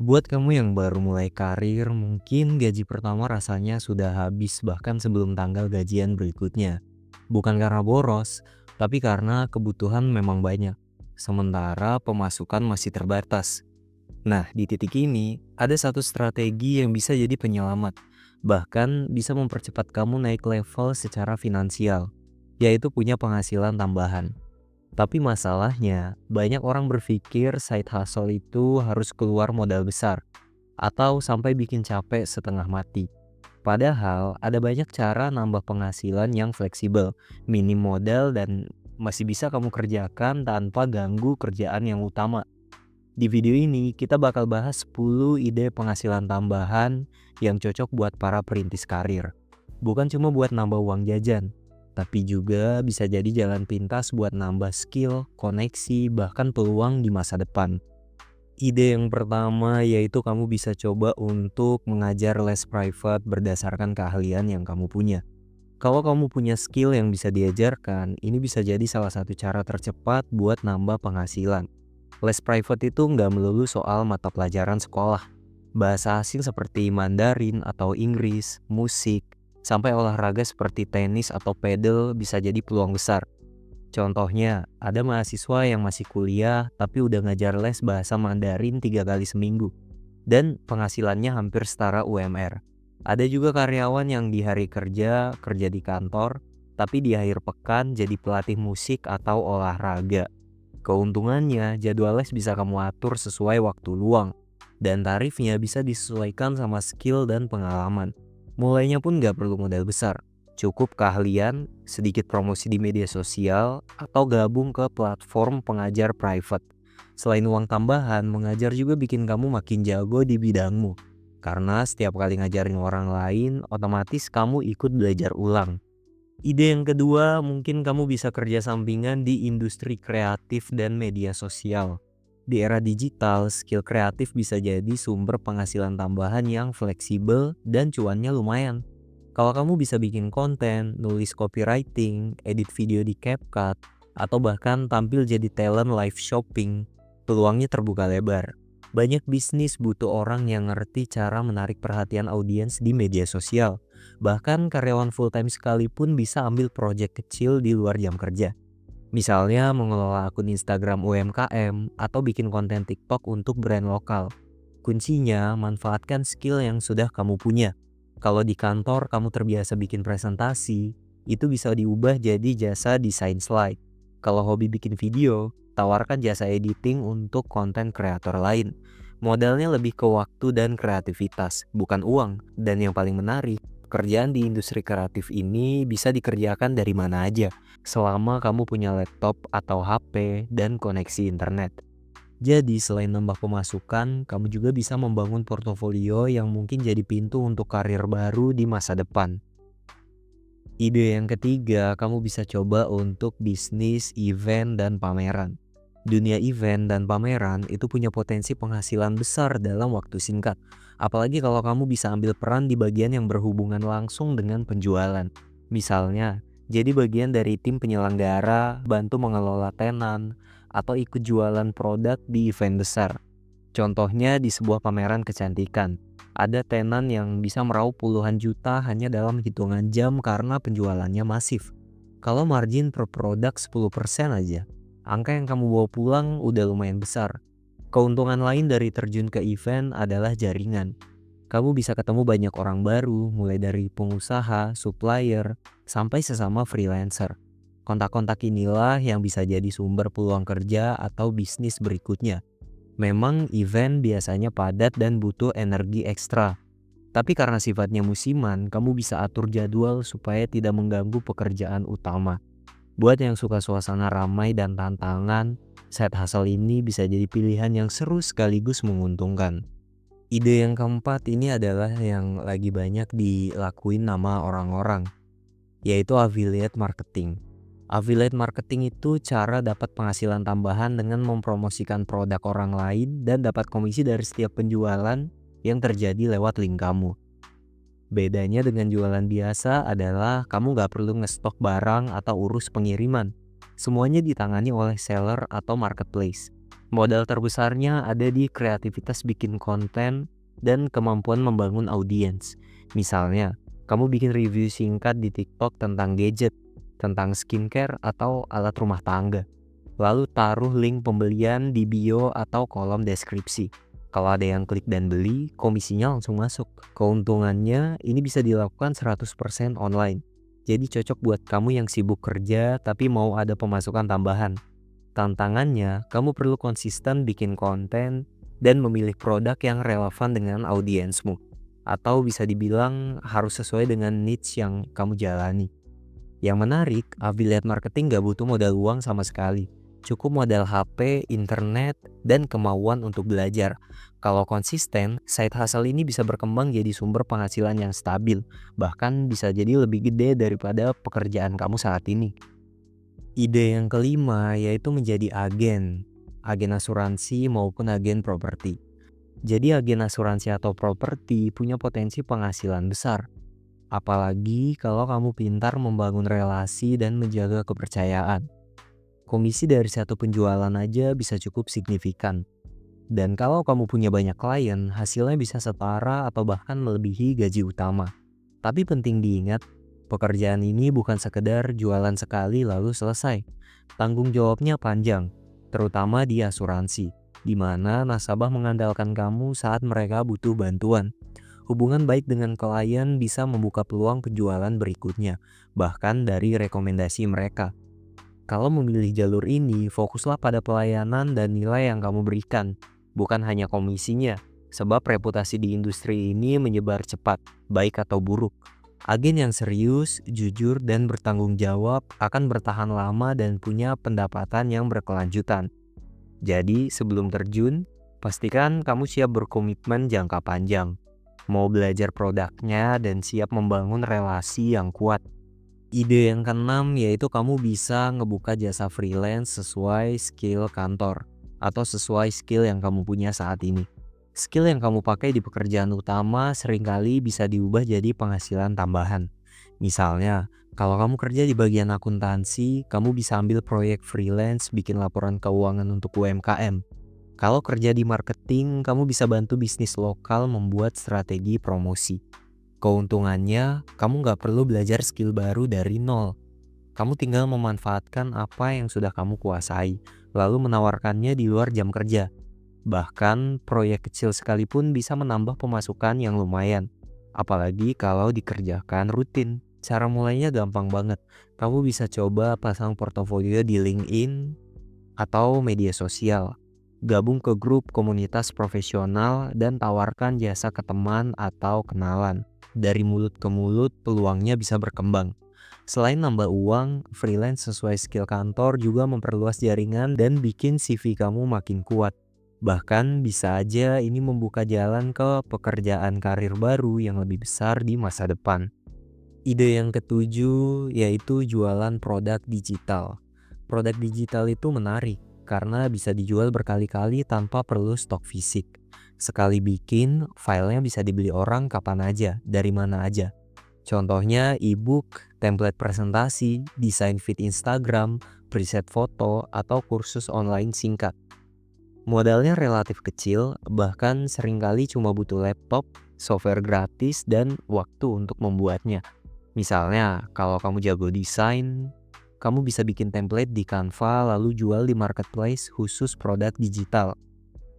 Buat kamu yang baru mulai karir, mungkin gaji pertama rasanya sudah habis bahkan sebelum tanggal gajian berikutnya. Bukan karena boros, tapi karena kebutuhan memang banyak. Sementara pemasukan masih terbatas. Nah, di titik ini, ada satu strategi yang bisa jadi penyelamat. Bahkan bisa mempercepat kamu naik level secara finansial, yaitu punya penghasilan tambahan. Tapi masalahnya, banyak orang berpikir side hustle itu harus keluar modal besar atau sampai bikin capek setengah mati. Padahal ada banyak cara nambah penghasilan yang fleksibel, minim modal dan masih bisa kamu kerjakan tanpa ganggu kerjaan yang utama. Di video ini kita bakal bahas 10 ide penghasilan tambahan yang cocok buat para perintis karir. Bukan cuma buat nambah uang jajan, tapi juga bisa jadi jalan pintas buat nambah skill, koneksi, bahkan peluang di masa depan. Ide yang pertama yaitu kamu bisa coba untuk mengajar les private berdasarkan keahlian yang kamu punya. Kalau kamu punya skill yang bisa diajarkan, ini bisa jadi salah satu cara tercepat buat nambah penghasilan. Les private itu nggak melulu soal mata pelajaran sekolah. Bahasa asing seperti Mandarin atau Inggris, musik, sampai olahraga seperti tenis atau pedal bisa jadi peluang besar. Contohnya, ada mahasiswa yang masih kuliah tapi udah ngajar les bahasa Mandarin 3 kali seminggu dan penghasilannya hampir setara UMR. Ada juga karyawan yang di hari kerja, kerja di kantor, tapi di akhir pekan jadi pelatih musik atau olahraga. Keuntungannya, jadwal les bisa kamu atur sesuai waktu luang, dan tarifnya bisa disesuaikan sama skill dan pengalaman. Mulainya pun nggak perlu modal besar, cukup keahlian, sedikit promosi di media sosial, atau gabung ke platform pengajar private. Selain uang tambahan, mengajar juga bikin kamu makin jago di bidangmu. Karena setiap kali ngajarin orang lain, otomatis kamu ikut belajar ulang. Ide yang kedua, mungkin kamu bisa kerja sampingan di industri kreatif dan media sosial. Di era digital, skill kreatif bisa jadi sumber penghasilan tambahan yang fleksibel dan cuannya lumayan. Kalau kamu bisa bikin konten, nulis copywriting, edit video di CapCut, atau bahkan tampil jadi talent live shopping, peluangnya terbuka lebar. Banyak bisnis butuh orang yang ngerti cara menarik perhatian audiens di media sosial. Bahkan karyawan full-time sekalipun bisa ambil proyek kecil di luar jam kerja. Misalnya mengelola akun Instagram UMKM atau bikin konten TikTok untuk brand lokal. Kuncinya manfaatkan skill yang sudah kamu punya. Kalau di kantor kamu terbiasa bikin presentasi, itu bisa diubah jadi jasa desain slide. Kalau hobi bikin video, tawarkan jasa editing untuk konten kreator lain. Modalnya lebih ke waktu dan kreativitas, bukan uang. Dan yang paling menarik, pekerjaan di industri kreatif ini bisa dikerjakan dari mana aja, selama kamu punya laptop atau HP dan koneksi internet. Jadi selain nambah pemasukan, kamu juga bisa membangun portofolio yang mungkin jadi pintu untuk karir baru di masa depan. Ide yang ketiga, kamu bisa coba untuk bisnis, event, dan pameran. Dunia event dan pameran itu punya potensi penghasilan besar dalam waktu singkat. Apalagi kalau kamu bisa ambil peran di bagian yang berhubungan langsung dengan penjualan. Misalnya, jadi bagian dari tim penyelenggara, bantu mengelola tenan, atau ikut jualan produk di event besar. Contohnya di sebuah pameran kecantikan. Ada tenan yang bisa meraup puluhan juta hanya dalam hitungan jam karena penjualannya masif. Kalau margin per produk 10% aja, angka yang kamu bawa pulang udah lumayan besar. Keuntungan lain dari terjun ke event adalah jaringan. Kamu bisa ketemu banyak orang baru, mulai dari pengusaha, supplier, sampai sesama freelancer. Kontak-kontak inilah yang bisa jadi sumber peluang kerja atau bisnis berikutnya. Memang event biasanya padat dan butuh energi ekstra. Tapi karena sifatnya musiman, kamu bisa atur jadwal supaya tidak mengganggu pekerjaan utama. Buat yang suka suasana ramai dan tantangan, side hustle ini bisa jadi pilihan yang seru sekaligus menguntungkan. Ide yang keempat ini adalah yang lagi banyak dilakuin nama orang-orang, yaitu affiliate marketing. Affiliate marketing itu cara dapat penghasilan tambahan dengan mempromosikan produk orang lain dan dapat komisi dari setiap penjualan yang terjadi lewat link kamu. Bedanya dengan jualan biasa adalah kamu nggak perlu ngestok barang atau urus pengiriman. Semuanya ditangani oleh seller atau marketplace. Modal terbesarnya ada di kreativitas bikin konten dan kemampuan membangun audiens. Misalnya, kamu bikin review singkat di TikTok tentang gadget, tentang skincare atau alat rumah tangga. Lalu taruh link pembelian di bio atau kolom deskripsi. Kalau ada yang klik dan beli, komisinya langsung masuk. Keuntungannya ini bisa dilakukan 100% online. Jadi cocok buat kamu yang sibuk kerja tapi mau ada pemasukan tambahan. Tantangannya, kamu perlu konsisten bikin konten dan memilih produk yang relevan dengan audiensmu. Atau bisa dibilang harus sesuai dengan niche yang kamu jalani. Yang menarik, affiliate marketing gak butuh modal uang sama sekali. Cukup modal HP, internet, dan kemauan untuk belajar. Kalau konsisten, side hustle ini bisa berkembang jadi sumber penghasilan yang stabil. Bahkan bisa jadi lebih gede daripada pekerjaan kamu saat ini. Ide yang kelima yaitu menjadi agen asuransi maupun agen properti. Jadi agen asuransi atau properti punya potensi penghasilan besar. Apalagi kalau kamu pintar membangun relasi dan menjaga kepercayaan. Komisi dari satu penjualan aja bisa cukup signifikan. Dan kalau kamu punya banyak klien, hasilnya bisa setara atau bahkan melebihi gaji utama. Tapi penting diingat, pekerjaan ini bukan sekedar jualan sekali lalu selesai. Tanggung jawabnya panjang, terutama di asuransi, di mana nasabah mengandalkan kamu saat mereka butuh bantuan. Hubungan baik dengan klien bisa membuka peluang penjualan berikutnya, bahkan dari rekomendasi mereka. Kalau memilih jalur ini, fokuslah pada pelayanan dan nilai yang kamu berikan, bukan hanya komisinya, sebab reputasi di industri ini menyebar cepat, baik atau buruk. Agen yang serius, jujur, dan bertanggung jawab akan bertahan lama dan punya pendapatan yang berkelanjutan. Jadi, sebelum terjun, pastikan kamu siap berkomitmen jangka panjang, mau belajar produknya, dan siap membangun relasi yang kuat. Ide yang keenam yaitu kamu bisa ngebuka jasa freelance sesuai skill kantor atau sesuai skill yang kamu punya saat ini. Skill yang kamu pakai di pekerjaan utama seringkali bisa diubah jadi penghasilan tambahan. Misalnya, kalau kamu kerja di bagian akuntansi, kamu bisa ambil proyek freelance bikin laporan keuangan untuk UMKM. Kalau kerja di marketing, kamu bisa bantu bisnis lokal membuat strategi promosi. Keuntungannya, kamu nggak perlu belajar skill baru dari nol. Kamu tinggal memanfaatkan apa yang sudah kamu kuasai, lalu menawarkannya di luar jam kerja. Bahkan, proyek kecil sekalipun bisa menambah pemasukan yang lumayan. Apalagi kalau dikerjakan rutin. Cara mulainya gampang banget. Kamu bisa coba pasang portofolio di LinkedIn atau media sosial. Gabung ke grup komunitas profesional dan tawarkan jasa ke teman atau kenalan. Dari mulut ke mulut, peluangnya bisa berkembang. Selain nambah uang, freelance sesuai skill kantor juga memperluas jaringan dan bikin CV kamu makin kuat. Bahkan bisa aja ini membuka jalan ke pekerjaan karir baru yang lebih besar di masa depan. Ide yang ketujuh yaitu jualan produk digital. Produk digital itu menarik karena bisa dijual berkali-kali tanpa perlu stok fisik. Sekali bikin, filenya bisa dibeli orang kapan aja, dari mana aja. Contohnya e-book, template presentasi, desain feed Instagram, preset foto, atau kursus online singkat. Modalnya relatif kecil, bahkan seringkali cuma butuh laptop, software gratis, dan waktu untuk membuatnya. Misalnya, kalau kamu jago desain, kamu bisa bikin template di Canva lalu jual di marketplace khusus produk digital.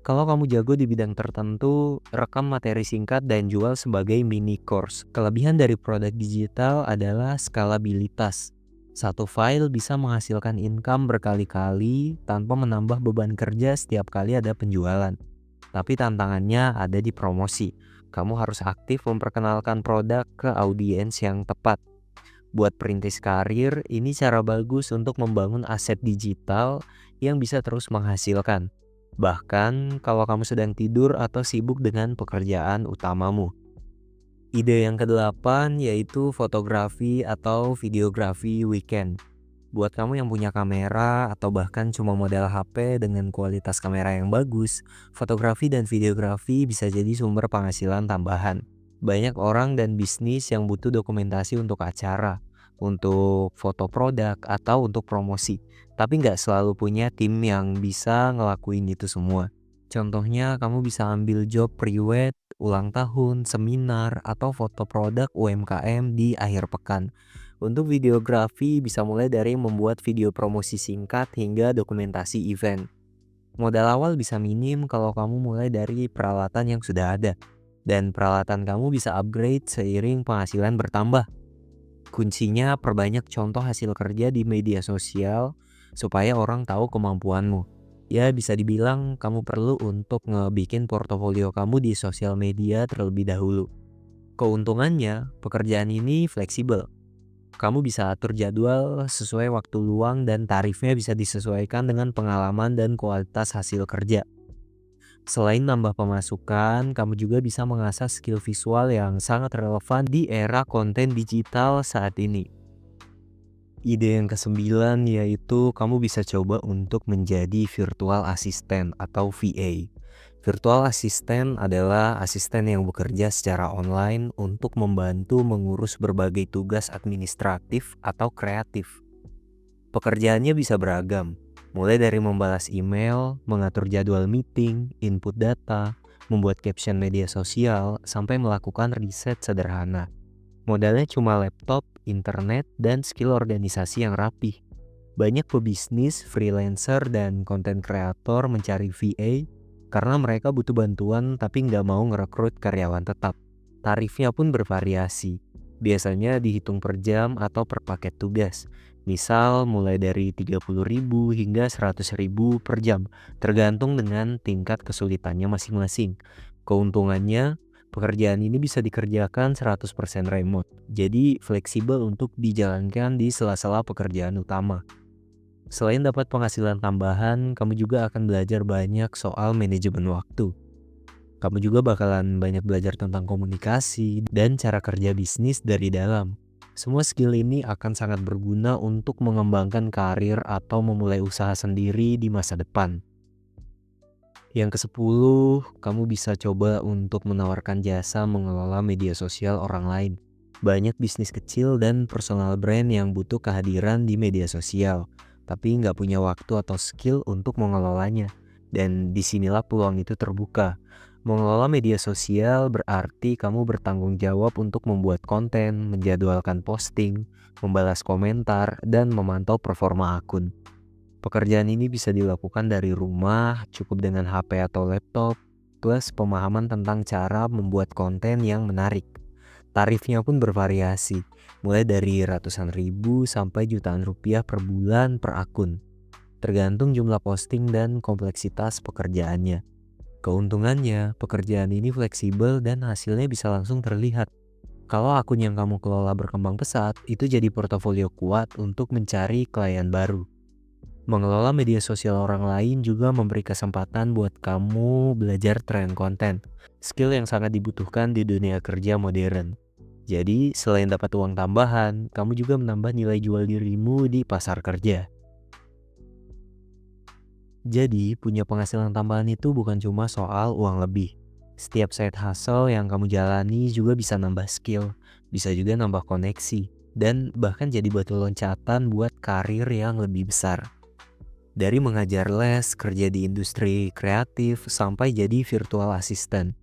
Kalau kamu jago di bidang tertentu, rekam materi singkat dan jual sebagai mini course. Kelebihan dari produk digital adalah skalabilitas. Satu file bisa menghasilkan income berkali-kali tanpa menambah beban kerja setiap kali ada penjualan. Tapi tantangannya ada di promosi. Kamu harus aktif memperkenalkan produk ke audiens yang tepat. Buat perintis karir, ini cara bagus untuk membangun aset digital yang bisa terus menghasilkan. Bahkan kalau kamu sedang tidur atau sibuk dengan pekerjaan utamamu. Ide yang kedelapan yaitu fotografi atau videografi weekend. Buat kamu yang punya kamera atau bahkan cuma modal HP dengan kualitas kamera yang bagus, fotografi dan videografi bisa jadi sumber penghasilan tambahan. Banyak orang dan bisnis yang butuh dokumentasi untuk acara, untuk foto produk, atau untuk promosi. Tapi nggak selalu punya tim yang bisa ngelakuin itu semua. Contohnya kamu bisa ambil job pre-wed, ulang tahun, seminar, atau foto produk UMKM di akhir pekan. Untuk videografi bisa mulai dari membuat video promosi singkat hingga dokumentasi event. Modal awal bisa minim kalau kamu mulai dari peralatan yang sudah ada. Dan peralatan kamu bisa upgrade seiring penghasilan bertambah. Kuncinya perbanyak contoh hasil kerja di media sosial supaya orang tahu kemampuanmu. Ya bisa dibilang kamu perlu untuk ngebikin portofolio kamu di sosial media terlebih dahulu. Keuntungannya, pekerjaan ini fleksibel. Kamu bisa atur jadwal sesuai waktu luang dan tarifnya bisa disesuaikan dengan pengalaman dan kualitas hasil kerja. Selain nambah pemasukan, kamu juga bisa mengasah skill visual yang sangat relevan di era konten digital saat ini. Ide yang kesembilan yaitu kamu bisa coba untuk menjadi virtual assistant atau VA. Virtual assistant adalah asisten yang bekerja secara online untuk membantu mengurus berbagai tugas administratif atau kreatif. Pekerjaannya bisa beragam, mulai dari membalas email, mengatur jadwal meeting, input data, membuat caption media sosial, sampai melakukan riset sederhana. Modalnya cuma laptop, internet, dan skill organisasi yang rapih. Banyak pebisnis, freelancer, dan konten kreator mencari VA karena mereka butuh bantuan tapi nggak mau ngerekrut karyawan tetap. Tarifnya pun bervariasi. Biasanya dihitung per jam atau per paket tugas. Misal mulai dari 30.000 hingga 100.000 per jam, tergantung dengan tingkat kesulitannya masing-masing. Keuntungannya, pekerjaan ini bisa dikerjakan 100% remote. Jadi fleksibel untuk dijalankan di sela-sela pekerjaan utama. Selain dapat penghasilan tambahan, kamu juga akan belajar banyak soal manajemen waktu. Kamu juga bakalan banyak belajar tentang komunikasi dan cara kerja bisnis dari dalam. Semua skill ini akan sangat berguna untuk mengembangkan karir atau memulai usaha sendiri di masa depan. Yang ke-10, kamu bisa coba untuk menawarkan jasa mengelola media sosial orang lain. Banyak bisnis kecil dan personal brand yang butuh kehadiran di media sosial, tapi nggak punya waktu atau skill untuk mengelolanya. Dan disinilah peluang itu terbuka. Mengelola media sosial berarti kamu bertanggung jawab untuk membuat konten, menjadwalkan posting, membalas komentar, dan memantau performa akun. Pekerjaan ini bisa dilakukan dari rumah, cukup dengan HP atau laptop, plus pemahaman tentang cara membuat konten yang menarik. Tarifnya pun bervariasi, mulai dari ratusan ribu sampai jutaan rupiah per bulan per akun, tergantung jumlah posting dan kompleksitas pekerjaannya. Keuntungannya, pekerjaan ini fleksibel dan hasilnya bisa langsung terlihat. Kalau akun yang kamu kelola berkembang pesat, itu jadi portofolio kuat untuk mencari klien baru. Mengelola media sosial orang lain juga memberi kesempatan buat kamu belajar tren konten, skill yang sangat dibutuhkan di dunia kerja modern. Jadi, selain dapat uang tambahan, kamu juga menambah nilai jual dirimu di pasar kerja. Jadi, punya penghasilan tambahan itu bukan cuma soal uang lebih. Setiap side hustle yang kamu jalani juga bisa nambah skill, bisa juga nambah koneksi, dan bahkan jadi batu loncatan buat karir yang lebih besar. Dari mengajar les, kerja di industri kreatif, sampai jadi virtual assistant.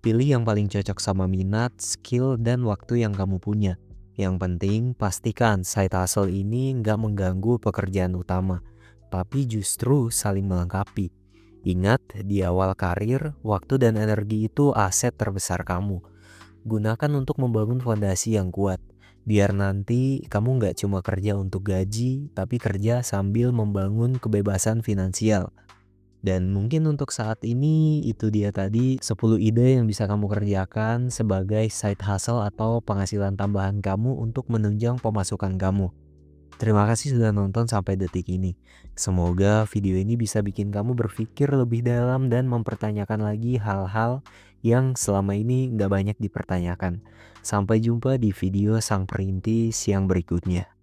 Pilih yang paling cocok sama minat, skill, dan waktu yang kamu punya. Yang penting, pastikan side hustle ini nggak mengganggu pekerjaan utama, tapi justru saling melengkapi. Ingat, di awal karir, waktu dan energi itu aset terbesar kamu. Gunakan untuk membangun fondasi yang kuat. Biar nanti kamu nggak cuma kerja untuk gaji, tapi kerja sambil membangun kebebasan finansial. Dan mungkin untuk saat ini itu dia tadi 10 ide yang bisa kamu kerjakan sebagai side hustle atau penghasilan tambahan kamu untuk menunjang pemasukan kamu. Terima kasih sudah nonton sampai detik ini. Semoga video ini bisa bikin kamu berpikir lebih dalam dan mempertanyakan lagi hal-hal yang selama ini nggak banyak dipertanyakan. Sampai jumpa di video Sang Perintis yang berikutnya.